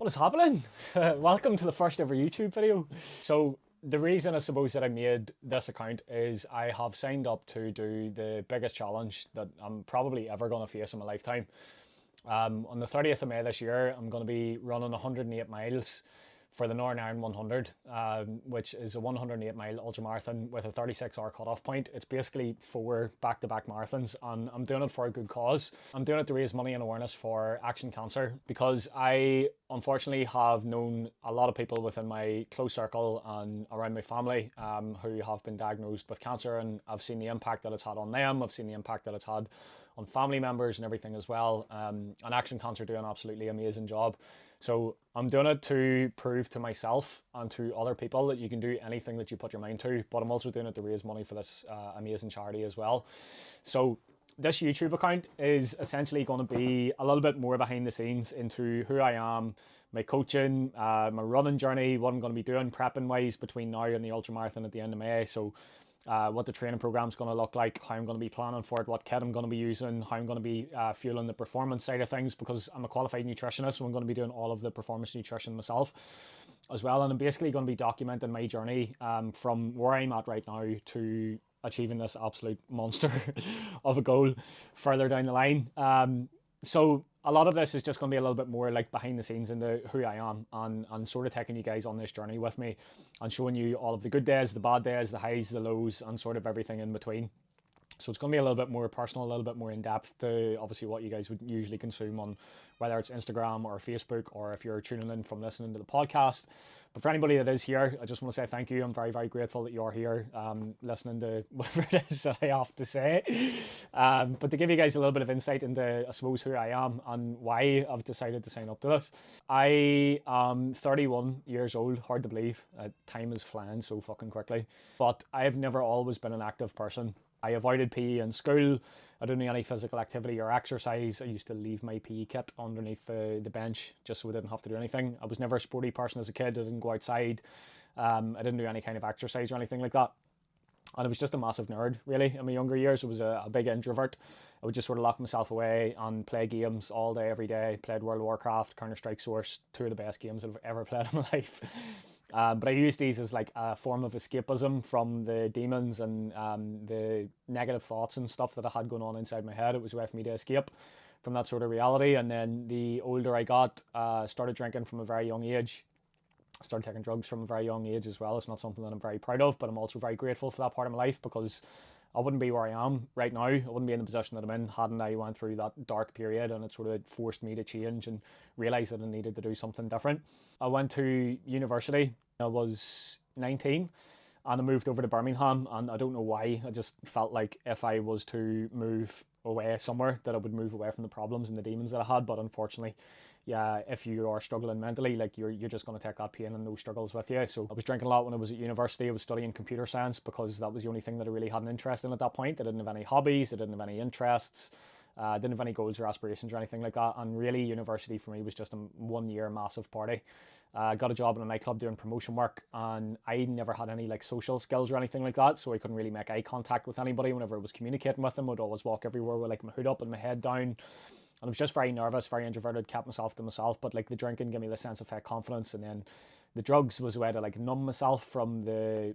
What is happening? Welcome to the first ever YouTube video. So the reason I suppose that I made this account is I have signed up to do the biggest challenge that I'm probably ever going to face in my lifetime. On the 30th of May this year, I'm going to be running 108 miles for the Northern Ireland 100, which is a 108-mile ultramarathon with a 36-hour cutoff point. It's basically 4 back-to-back marathons, and I'm doing it for a good cause. I'm doing it to raise money and awareness for Action Cancer, because I unfortunately have known a lot of people within my close circle and around my family who have been diagnosed with cancer, and I've seen the impact that it's had on them. I've seen the impact that it's had on family members and everything as well. And Action Cancer do an absolutely amazing job. So I'm doing it to prove to myself and to other people that you can do anything that you put your mind to, but I'm also doing it to raise money for this amazing charity as well. So this YouTube account is essentially going to be a little bit more behind the scenes into who I am, my coaching, my running journey, what I'm going to be doing prepping wise between now and the ultramarathon at the end of May. So what the training program is going to look like, how I'm going to be planning for it, what kit I'm going to be using, how I'm going to be fueling the performance side of things, because I'm a qualified nutritionist, so I'm going to be doing all of the performance nutrition myself as well. And I'm basically going to be documenting my journey from where I'm at right now to achieving this absolute monster of a goal further down the line. So a lot of this is just going to be a little bit more like behind the scenes into who I am, and sort of taking you guys on this journey with me and showing you all of the good days, the bad days, the highs, the lows, and sort of everything in between. So it's going to be a little bit more personal, a little bit more in depth to obviously what you guys would usually consume on whether it's Instagram or Facebook, or if you're tuning in from listening to the podcast. But for anybody that is here, I just want to say thank you. I'm very, very grateful that you're here listening to whatever it is that I have to say. But to give you guys a little bit of insight into, I suppose, who I am and why I've decided to sign up to this. I am 31 years old, hard to believe. Time is flying so fucking quickly. But I've never always been an active person. I avoided PE in school. I didn't do any physical activity or exercise. I used to leave my PE kit underneath the bench just so I didn't have to do anything. I was never a sporty person as a kid. I didn't go outside. I didn't do any kind of exercise or anything like that. And I was just a massive nerd, really. In my younger years, I was a big introvert. I would just sort of lock myself away and play games all day, every day. Played World of Warcraft, Counter-Strike Source, 2 of the best games I've ever played in my life. But I use these as like a form of escapism from the demons and the negative thoughts and stuff that I had going on inside my head. It was a way for me to escape from that sort of reality. And then the older I got, started drinking from a very young age. Started taking drugs from a very young age as well. It's not something that I'm very proud of, but I'm also very grateful for that part of my life, because I wouldn't be where I am right now. I wouldn't be in the position that I'm in hadn't I went through that dark period, and it sort of forced me to change and realise that I needed to do something different. I went to university. I was 19 and I moved over to Birmingham, and I don't know why. I just felt like if I was to move away somewhere, that I would move away from the problems and the demons that I had. But unfortunately, yeah, if you are struggling mentally, like you're just going to take that pain and those struggles with you. So I was drinking a lot when I was at university. I was studying computer science because that was the only thing that I really had an interest in at that point. I didn't have any hobbies. I didn't have any interests. I didn't have any goals or aspirations or anything like that. And really, university for me was just a 1 year massive party. I got a job in a nightclub doing promotion work, and I never had any like social skills or anything like that, so I couldn't really make eye contact with anybody. Whenever I was communicating with them, I'd always walk everywhere with like my hood up and my head down, and I was just very nervous, very introverted, kept myself to myself. But like the drinking gave me the sense of fake confidence, and then the drugs was a way to like numb myself from the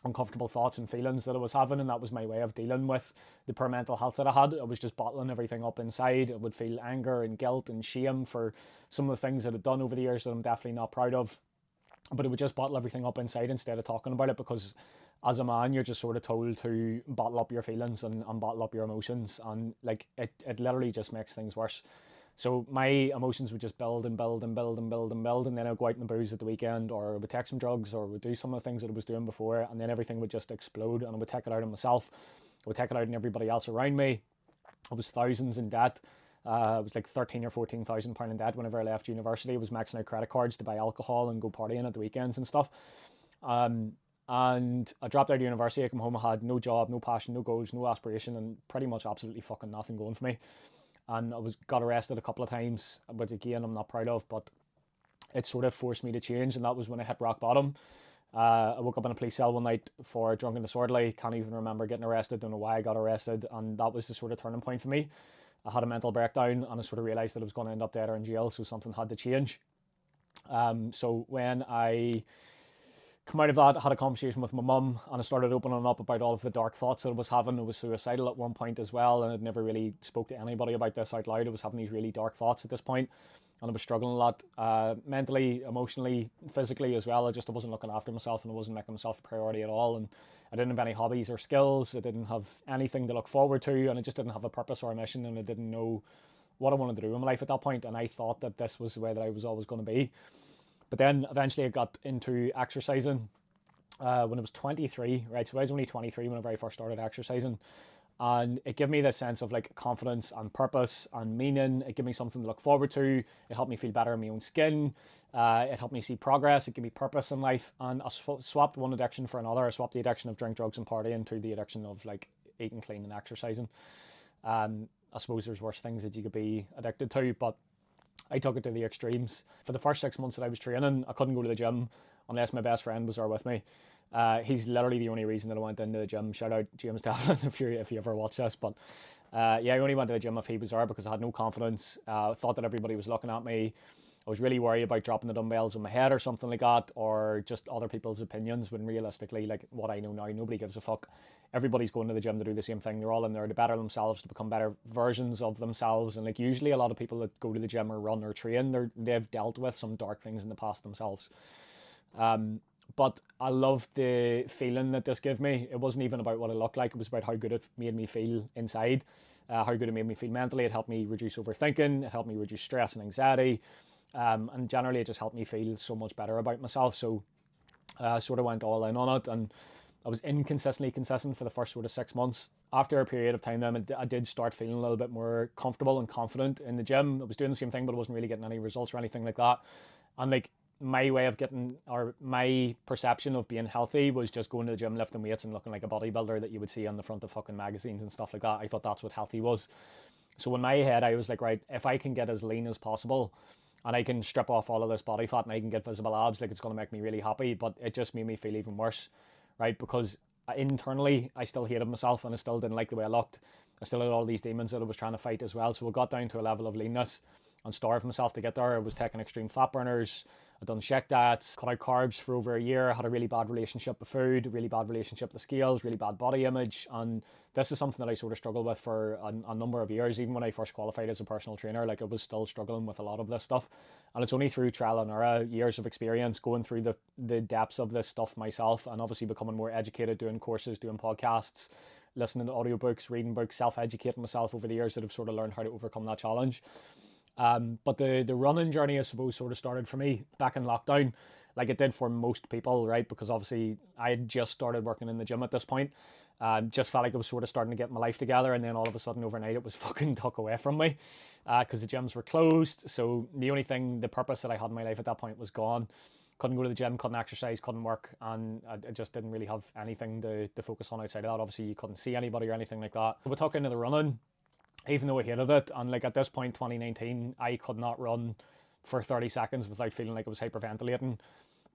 uncomfortable thoughts and feelings that I was having, and that was my way of dealing with the poor mental health that I had. I was just bottling everything up inside. I would feel anger and guilt and shame for some of the things that I'd done over the years that I'm definitely not proud of, but it would just bottle everything up inside instead of talking about it, because as a man you're just sort of told to bottle up your feelings and bottle up your emotions, and like it literally just makes things worse. So my emotions would just build and build and build and build and build, and then I'd go out in the booze at the weekend, or I would take some drugs, or would do some of the things that I was doing before, and then everything would just explode, and I would take it out on myself. I would take it out on everybody else around me. I was thousands in debt. I was like 13 or 14,000 pound in debt whenever I left university. I was maxing out credit cards to buy alcohol and go partying at the weekends and stuff. And I dropped out of university. I came home. I had no job, no passion, no goals, no aspiration, and pretty much absolutely fucking nothing going for me. And I got arrested a couple of times, but again, I'm not proud of, but it sort of forced me to change, and that was when I hit rock bottom. I woke up in a police cell one night for drunk and disorderly. Can't even remember getting arrested, don't know why I got arrested, and that was the sort of turning point for me. I had a mental breakdown, and I sort of realised that I was going to end up dead or in jail, so something had to change. So when I come out of that, I had a conversation with my mum, and I started opening up about all of the dark thoughts that I was having. I was suicidal at one point as well, and I'd never really spoke to anybody about this out loud. I was having these really dark thoughts at this point, and I was struggling a lot, mentally, emotionally, physically as well. I wasn't looking after myself, and I wasn't making myself a priority at all. And I didn't have any hobbies or skills. I didn't have anything to look forward to, and I just didn't have a purpose or a mission, and I didn't know what I wanted to do in my life at that point. And I thought that this was the way that I was always going to be. But then eventually I got into exercising when I was 23, right? So I was only 23 when I very first started exercising. And it gave me this sense of like confidence and purpose and meaning. It gave me something to look forward to. It helped me feel better in my own skin. It helped me see progress. It gave me purpose in life. And I swapped one addiction for another. I swapped the addiction of drink, drugs, and partying to the addiction of like eating clean and exercising. I suppose there's worse things that you could be addicted to, but I took it to the extremes. For the first 6 months that I was training, I couldn't go to the gym unless my best friend was there with me. He's literally the only reason that I went into the gym. Shout out James Devlin if you ever watch this. But yeah, I only went to the gym if he was there because I had no confidence. Thought that everybody was looking at me. I was really worried about dropping the dumbbells on my head or something like that, or just other people's opinions, when realistically, like what I know now, nobody gives a fuck. Everybody's going to the gym to do the same thing. They're all in there to better themselves, to become better versions of themselves. And like usually a lot of people that go to the gym or run or train, they've dealt with some dark things in the past themselves. But I loved the feeling that this gave me. It wasn't even about what it looked like. It was about how good it made me feel inside, how good it made me feel mentally. It helped me reduce overthinking. It helped me reduce stress and anxiety. And generally it just helped me feel so much better about myself. So I sort of went all in on it, and I was inconsistently consistent for the first sort of 6 months. After a period of time then, I did start feeling a little bit more comfortable and confident in the gym. I was doing the same thing, but I wasn't really getting any results or anything like that. And like my way of getting, or my perception of being healthy, was just going to the gym, lifting weights, and looking like a bodybuilder that you would see on the front of fucking magazines and stuff like that. I thought that's what healthy was. So in my head, I was like, right, if I can get as lean as possible, and I can strip off all of this body fat, and I can get visible abs, like it's going to make me really happy. But it just made me feel even worse, right? Because internally, I still hated myself, and I still didn't like the way I looked. I still had all these demons that I was trying to fight as well. So I got down to a level of leanness and starved myself to get there. I was taking extreme fat burners. I'd done shake diets, cut out carbs for over a year, had a really bad relationship with food, really bad relationship with scales, really bad body image. And this is something that I sort of struggled with for a number of years. Even when I first qualified as a personal trainer, like I was still struggling with a lot of this stuff. And it's only through trial and error, years of experience, going through the depths of this stuff myself, and obviously becoming more educated, doing courses, doing podcasts, listening to audiobooks, reading books, self-educating myself over the years, that I've sort of learned how to overcome that challenge. But the running journey, I suppose, sort of started for me back in lockdown, like it did for most people, right? Because obviously I had just started working in the gym at this point. Just felt like I was sort of starting to get my life together, and then all of a sudden overnight it was fucking took away from me, because the gyms were closed. So the only thing, the purpose that I had in my life at that point was gone. Couldn't go to the gym, couldn't exercise, couldn't work, and I just didn't really have anything to focus on outside of that. Obviously, you couldn't see anybody or anything like that. We took into the running, even though I hated it. And like at this point, 2019, I could not run for 30 seconds without feeling like I was hyperventilating.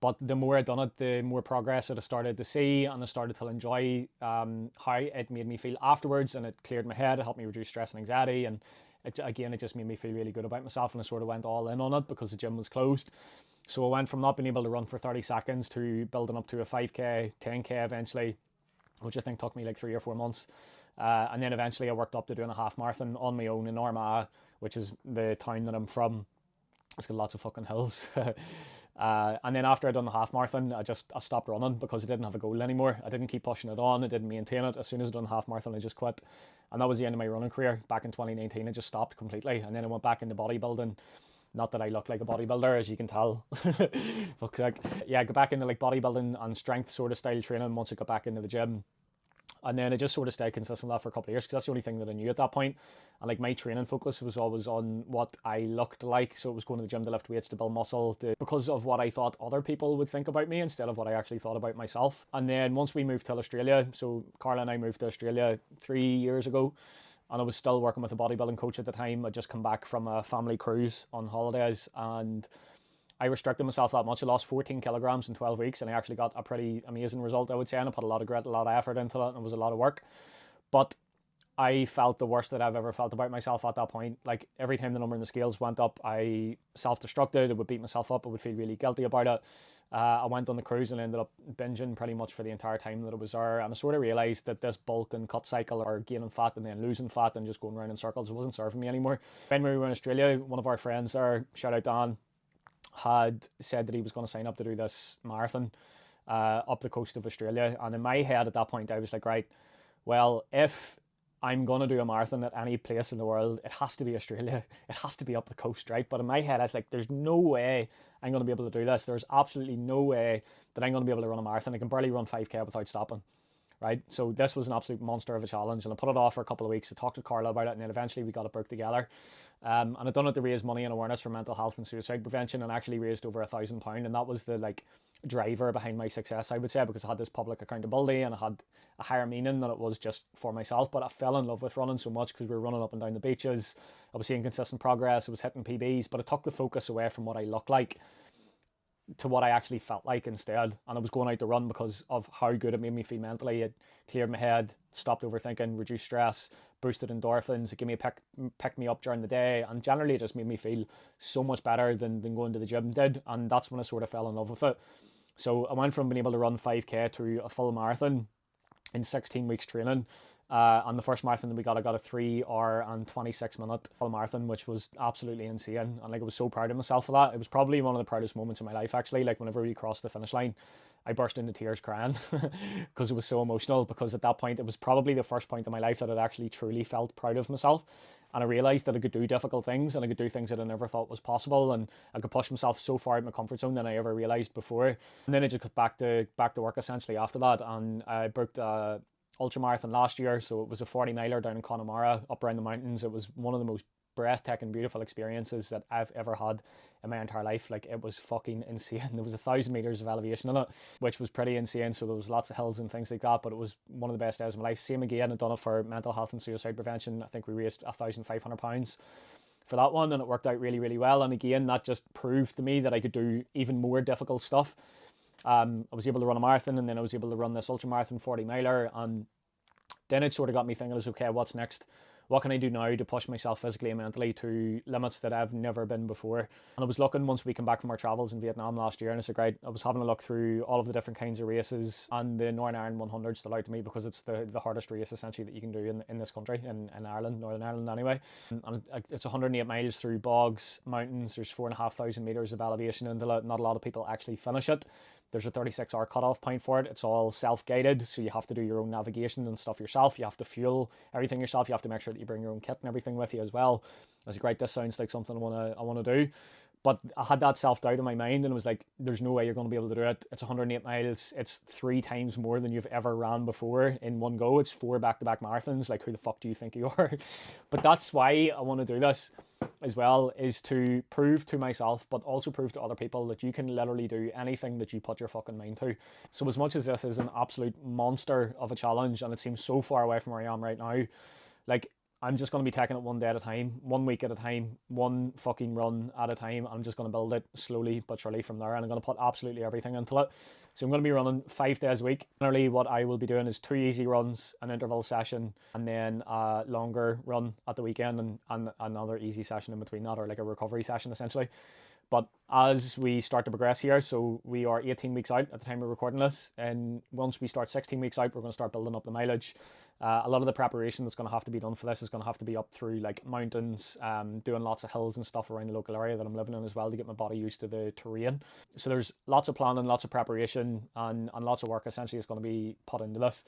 But the more I'd done it, the more progress that I started to see, and I started to enjoy how it made me feel afterwards, and it cleared my head. It helped me reduce stress and anxiety, and it just made me feel really good about myself, and I sort of went all in on it because the gym was closed. So I went from not being able to run for 30 seconds to building up to a 5k, 10k eventually, which I think took me like 3 or 4 months. And then eventually I worked up to doing a half marathon on my own in Armagh, which is the town that I'm from. It's got lots of fucking hills. And then after I'd done the half marathon, I stopped running because I didn't have a goal anymore. I didn't keep pushing it on. I didn't maintain it. As soon as I'd done the half marathon, I just quit. And that was the end of my running career back in 2019. I just stopped completely. And then I went back into bodybuilding. Not that I look like a bodybuilder, as you can tell. Looks like, yeah, I got back into like bodybuilding and strength sort of style training once I got back into the gym. And then I just sort of stayed consistent with that for a couple of years, because that's the only thing that I knew at that point. And like my training focus was always on what I looked like. So it was going to the gym to lift weights, to build muscle, because of what I thought other people would think about me instead of what I actually thought about myself. And then once we moved to Australia, so Carla and I moved to Australia 3 years ago, and I was still working with a bodybuilding coach at the time. I'd just come back from a family cruise on holidays, and I restricted myself that much. I lost 14 kilograms in 12 weeks, and I actually got a pretty amazing result, I would say. And I put a lot of grit, a lot of effort into it, and it was a lot of work. But I felt the worst that I've ever felt about myself at that point. Like every time the number in the scales went up, I self-destructed. I would beat myself up. I would feel really guilty about it. I went on the cruise and ended up binging pretty much for the entire time that it was there. And I sort of realised that this bulk and cut cycle, or gaining fat and then losing fat and just going around in circles, wasn't serving me anymore. When we were in Australia, one of our friends there, shout out Dan, had said that he was going to sign up to do this marathon up the coast of Australia. And in my head at that point, I was like, right, well, if I'm going to do a marathon at any place in the world, it has to be Australia. It has to be up the coast, right? But in my head, I was like, there's no way I'm going to be able to do this. There's absolutely no way that I'm going to be able to run a marathon. I can barely run 5K without stopping, right? So this was an absolute monster of a challenge, and I put it off for a couple of weeks. I talked to Carla about it, and then eventually we got it booked together. And I'd done it to raise money and awareness for mental health and suicide prevention, and actually raised over £1,000, and that was the driver behind my success, I would say, because I had this public accountability and I had a higher meaning than it was just for myself. But I fell in love with running so much because we were running up and down the beaches. I was seeing consistent progress. I was hitting PBs, but it took the focus away from what I looked like to what I actually felt like instead. And I was going out to run because of how good it made me feel mentally. It cleared my head, stopped overthinking, reduced stress, boosted endorphins. It gave me pick me up during the day, and generally it just made me feel so much better than going to the gym did. And that's when I sort of fell in love with it. So I went from being able to run 5K to a full marathon in 16 weeks training. And the first marathon that I got a 3 hour and 26-minute full marathon, which was absolutely insane. And I was so proud of myself for that. It was probably one of the proudest moments in my life, actually. Whenever we crossed the finish line, I burst into tears crying because it was so emotional. Because at that point, it was probably the first point in my life that I'd actually truly felt proud of myself. And I realised that I could do difficult things, and I could do things that I never thought was possible, and I could push myself so far out of my comfort zone than I ever realised before. And then I just got back to work essentially after that, and I booked a ultramarathon last year. So it was a 40-miler down in Connemara, up around the mountains. It was one of the most breathtaking, beautiful experiences that I've ever had in my entire life. It was fucking insane. There was 1,000 meters of elevation in it, which was pretty insane. So there was lots of hills and things like that, but it was one of the best days of my life. Same again, I'd done it for mental health and suicide prevention. I think we raised £1,500 for that one, and it worked out really, really well. And again, that just proved to me that I could do even more difficult stuff. I was able to run a marathon, and then I was able to run this ultramarathon 40-miler, and then it sort of got me thinking, okay, what's next? What can I do now to push myself physically and mentally to limits that I've never been before? And I was looking, once we came back from our travels in Vietnam last year, and it's great. I was having a look through all of the different kinds of races, and the Northern Ireland 100 stood out to me because it's the hardest race essentially that you can do in this country, in Ireland, Northern Ireland anyway. And it's 108 miles through bogs, mountains. There's 4,500 meters of elevation, and not a lot of people actually finish it. There's a 36-hour cutoff point for it. It's all self-guided, so you have to do your own navigation and stuff yourself. You have to fuel everything yourself. You have to make sure that you bring your own kit and everything with you as well. I was like, right, this sounds like something I want to do. But I had that self-doubt in my mind, and it was like, there's no way you're going to be able to do it. It's 108 miles. It's 3 times more than you've ever ran before in one go. It's 4 back-to-back marathons. Who the fuck do you think you are? But that's why I want to do this as well, is to prove to myself, but also prove to other people that you can literally do anything that you put your fucking mind to. So as much as this is an absolute monster of a challenge, and it seems so far away from where I am right now, I'm just going to be taking it one day at a time, 1 week at a time, one fucking run at a time. I'm just going to build it slowly but surely from there, and I'm going to put absolutely everything into it. So I'm going to be running 5 days a week. Generally, what I will be doing is 2 easy runs, an interval session, and then a longer run at the weekend, and another easy session in between that, or a recovery session essentially. But as we start to progress here, so we are 18 weeks out at the time of recording this, and once we start 16 weeks out, we're going to start building up the mileage. A lot of the preparation that's going to have to be done for this is going to have to be up through mountains, doing lots of hills and stuff around the local area that I'm living in as well, to get my body used to the terrain. So there's lots of planning, lots of preparation, and lots of work essentially is going to be put into this.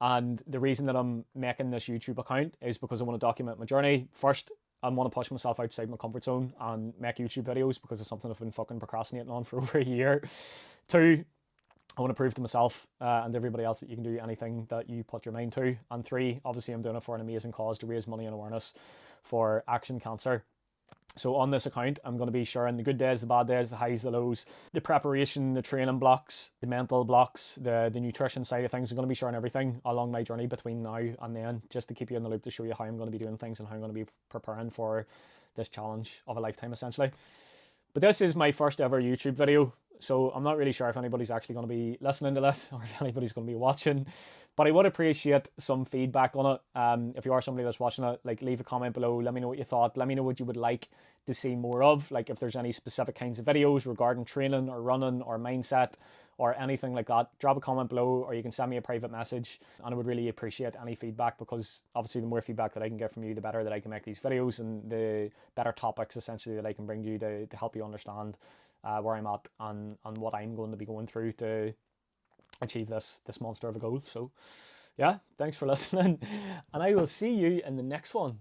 And the reason that I'm making this YouTube account is because I want to document my journey. First, I want to push myself outside my comfort zone and make YouTube videos because it's something I've been fucking procrastinating on for over a year. 2, I want to prove to myself and everybody else that you can do anything that you put your mind to. And 3, obviously I'm doing it for an amazing cause to raise money and awareness for Action Cancer. So on this account, I'm going to be sharing the good days, the bad days, the highs, the lows, the preparation, the training blocks, the mental blocks, the nutrition side of things. I'm going to be sharing everything along my journey between now and then, just to keep you in the loop, to show you how I'm going to be doing things and how I'm going to be preparing for this challenge of a lifetime, essentially. But this is my first ever YouTube video. So I'm not really sure if anybody's actually going to be listening to this or if anybody's going to be watching, but I would appreciate some feedback on it. If you are somebody that's watching it, like leave a comment below. Let me know what you thought. Let me know what you would like to see more of. Like if there's any specific kinds of videos regarding training or running or mindset or anything like that, drop a comment below, or you can send me a private message, and I would really appreciate any feedback, because obviously the more feedback that I can get from you, the better that I can make these videos, and the better topics essentially that I can bring to you to help you understand where I'm at and what I'm going to be going through to achieve this monster of a goal. So yeah, thanks for listening, and I will see you in the next one.